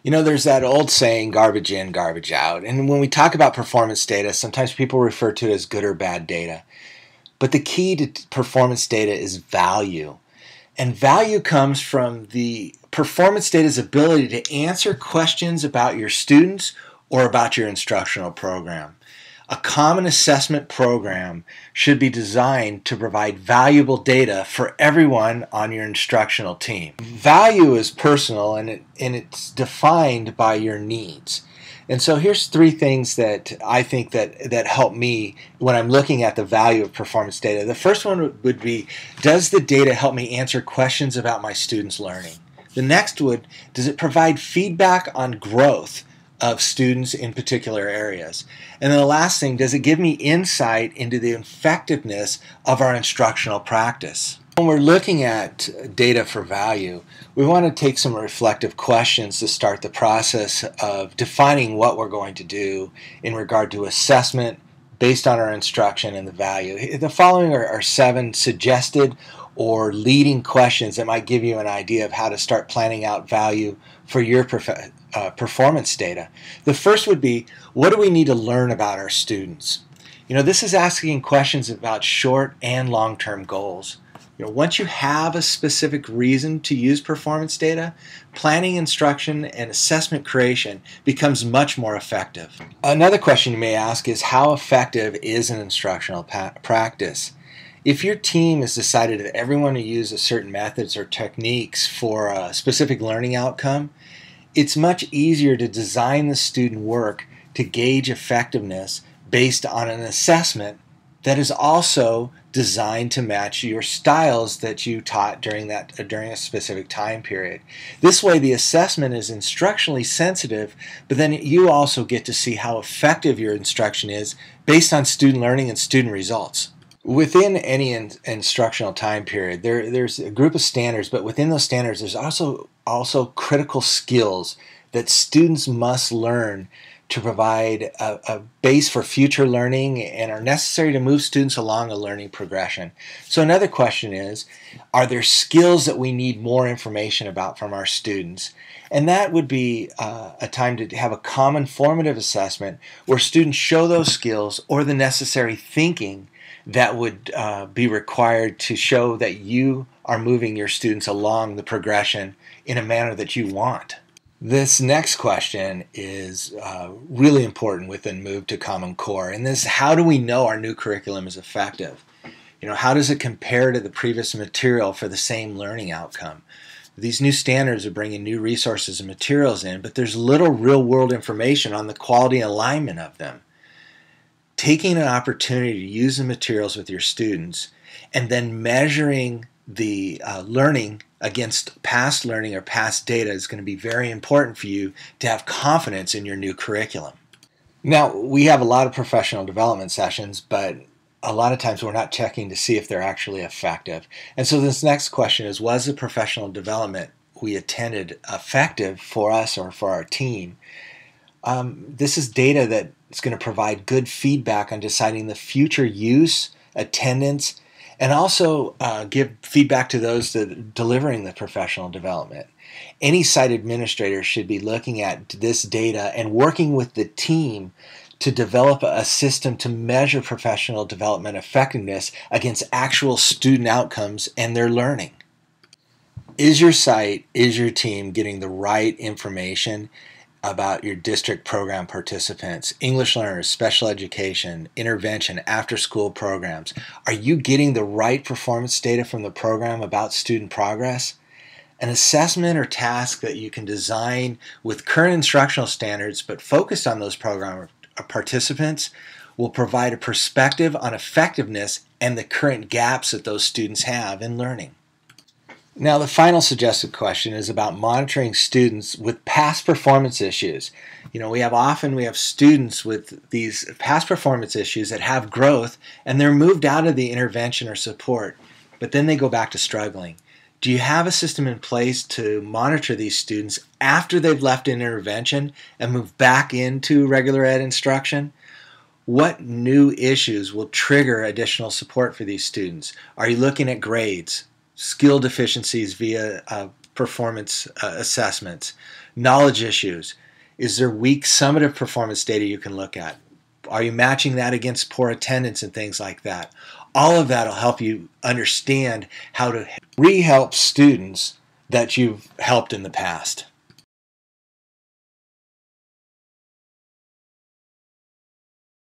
You know, there's that old saying, garbage in, garbage out. And when we talk about performance data, sometimes people refer to it as good or bad data. But the key to performance data is value. And value comes from the performance data's ability to answer questions about your students or about your instructional program. A common assessment program should be designed to provide valuable data for everyone on your instructional team. Value is personal and it's defined by your needs. And so here's three things that I think that help me when I'm looking at the value of performance data. The first one would be, does the data help me answer questions about my students' learning? The next does it provide feedback on growth of students in particular areas? And then the last thing, does it give me insight into the effectiveness of our instructional practice? When we're looking at data for value, we want to take some reflective questions to start the process of defining what we're going to do in regard to assessment based on our instruction and the value. The following are 7 suggested or leading questions that might give you an idea of how to start planning out value for your performance data. The first would be, what do we need to learn about our students? You know, this is asking questions about short and long-term goals. You know, once you have a specific reason to use performance data, planning, instruction, and assessment creation becomes much more effective. Another question you may ask is, how effective is an instructional practice? If your team has decided that everyone will use certain methods or techniques for a specific learning outcome, it's much easier to design the student work to gauge effectiveness based on an assessment that is also designed to match your styles that you taught during a specific time period. This way the assessment is instructionally sensitive, but then you also get to see how effective your instruction is based on student learning and student results. Within any instructional time period, there's a group of standards, but within those standards there's also critical skills that students must learn to provide a base for future learning and are necessary to move students along a learning progression. So another question is, are there skills that we need more information about from our students? And that would be a time to have a common formative assessment where students show those skills or the necessary thinking that would be required to show that you are moving your students along the progression in a manner that you want. This next question is really important within Move to Common Core, and this: how do we know our new curriculum is effective? You know, how does it compare to the previous material for the same learning outcome? These new standards are bringing new resources and materials in, but there's little real-world information on the quality and alignment of them. Taking an opportunity to use the materials with your students and then measuring the learning against past learning or past data is going to be very important for you to have confidence in your new curriculum. Now, we have a lot of professional development sessions, but a lot of times we're not checking to see if they're actually effective. And so this next question is, was the professional development we attended effective for us or for our team? This is data that is going to provide good feedback on deciding the future use, attendance, and also give feedback to those delivering the professional development. Any site administrator should be looking at this data and working with the team to develop a system to measure professional development effectiveness against actual student outcomes and their learning. Is your site, is your team getting the right information about your district program participants, English learners, special education, intervention, after-school programs? Are you getting the right performance data from the program about student progress? An assessment or task that you can design with current instructional standards but focused on those program participants will provide a perspective on effectiveness and the current gaps that those students have in learning. Now, the final suggested question is about monitoring students with past performance issues. You know, we have students with these past performance issues that have growth and they're moved out of the intervention or support, but then they go back to struggling. Do you have a system in place to monitor these students after they've left an intervention and move back into regular ed instruction? What new issues will trigger additional support for these students? Are you looking at grades, skill deficiencies via performance assessments, knowledge issues. Is there weak summative performance data you can look at? Are you matching that against poor attendance and things like that? All of that will help you understand how to re-help students that you've helped in the past.